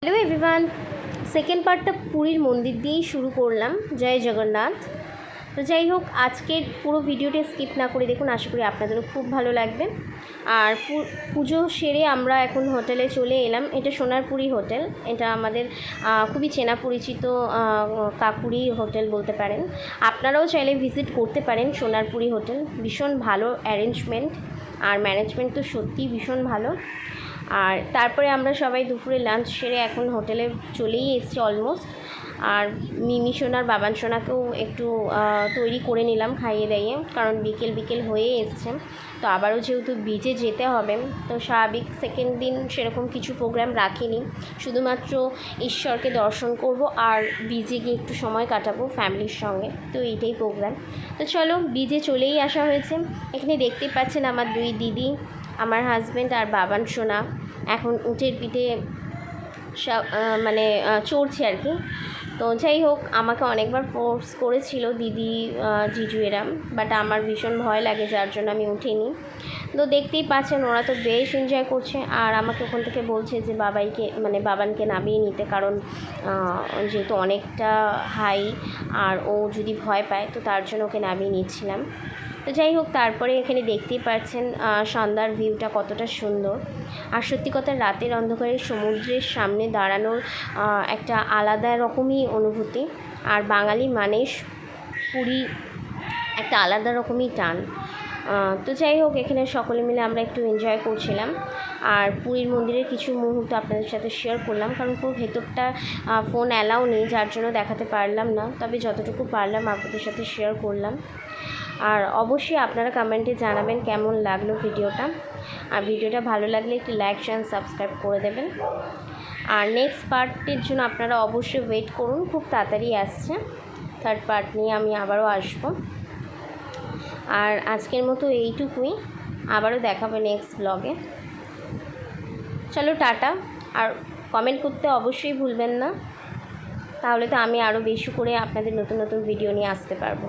Hello everyone, second পার্টটা পুরীর মন্দির দিয়েই শুরু করলাম। জয় জগন্নাথ। তো যাই হোক, আজকের পুরো ভিডিওটা স্কিপ না করে দেখুন, আশা করি আপনাদেরও খুব ভালো লাগবে। আর পুজো সেরে আমরা এখন হোটেলে চলে এলাম। এটা সোনারপুরি হোটেল। এটা আমাদের খুবই চেনা পরিচিত কাকুরি হোটেল বলতে পারেন। আপনারাও চাইলে ভিজিট করতে পারেন সোনারপুরি হোটেল। ভীষণ ভালো অ্যারেঞ্জমেন্ট আর ম্যানেজমেন্ট তো সত্যিই ভীষণ ভালো। আর তারপরে আমরা সবাই দুপুরে লাঞ্চ সেরে এখন হোটেলে চলেই এসেছি অলমোস্ট। আর মিমি সোনার বাবান সোনাকেও একটু তৈরি করে নিলাম খাইয়ে দাইয়ে, কারণ বিকেল হয়ে এসছে। তো আবারও যেহেতু বিচে যেতে হবে, তো স্বাভাবিক সেকেন্ড দিন সেরকম কিছু প্রোগ্রাম রাখিনি, শুধুমাত্র ঈশ্বরকে দর্শন করব আর বিচে গিয়ে একটু সময় কাটাবো ফ্যামিলির সঙ্গে। তো এইটাই প্রোগ্রাম। তো চলো, বিচে চলেই আসা হয়েছে। এখানে দেখতেই পাচ্ছেন আমার দুই দিদি, আমার হাজব্যান্ড আর বাবান সোনা এখন উটের পিঠে চড়ছে আর কি। তো যাই হোক, আমাকে অনেকবার ফোর্স করেছিল দিদি জিজু এরা, বাট আমার ভীষণ ভয় লাগে, যার জন্য আমি উঠিনি। তো দেখতেই পাচ্ছেন ওরা তো বেশ এনজয় করছে, আর আমাকে ওখান থেকে বলছে যে বাবানকে নামিয়ে নিতে, কারণ যেহেতু অনেকটা হাই আর ও যদি ভয় পায়, তো তার জন্য ওকে নামিয়ে নিচ্ছিলাম। তো যাই হোক, তারপরে এখানে দেখতেই পাচ্ছেন সন্ধ্যার ভিউটা কতটা সুন্দর। আর সত্যি কথা, রাতের অন্ধকারে সমুদ্রের সামনে দাঁড়ানোর একটা আলাদা রকমই অনুভূতি। আর বাঙালি মানুষ পুরী একটা আলাদা রকমই টান। তো যাই হোক, এখানে সকলে মিলে আমরা একটু এনজয় করছিলাম। আর পুরীর মন্দিরের কিছু মুহূর্ত আপনাদের সাথে শেয়ার করলাম, কারণ পুরো ভেতরটা ফোন অ্যালাউ নেই, যার জন্য দেখাতে পারলাম না। তবে যতটুকু পারলাম আপনাদের সাথে শেয়ার করলাম। আর অবশ্যই আপনারা কমেন্টে জানাবেন কেমন লাগলো ভিডিওটা। আর ভিডিওটা ভালো লাগলে একটু লাইক শেয়ার সাবস্ক্রাইব করে দেবেন। আর নেক্সট পার্টের জন্য আপনারা অবশ্যই ওয়েট করুন, খুব তাড়াতাড়ি আসছে থার্ড পার্ট নিয়ে আমি আবারও আসব। আর আজকের মতো এইটুকুই, আবারও দেখাবে নেক্সট ব্লগে। চলো টাটা। আর কমেন্ট করতে অবশ্যই ভুলবেন না, তাহলে তো আমি আরও বেশি করে আপনাদের নতুন নতুন ভিডিও নিয়ে আসতে পারবো।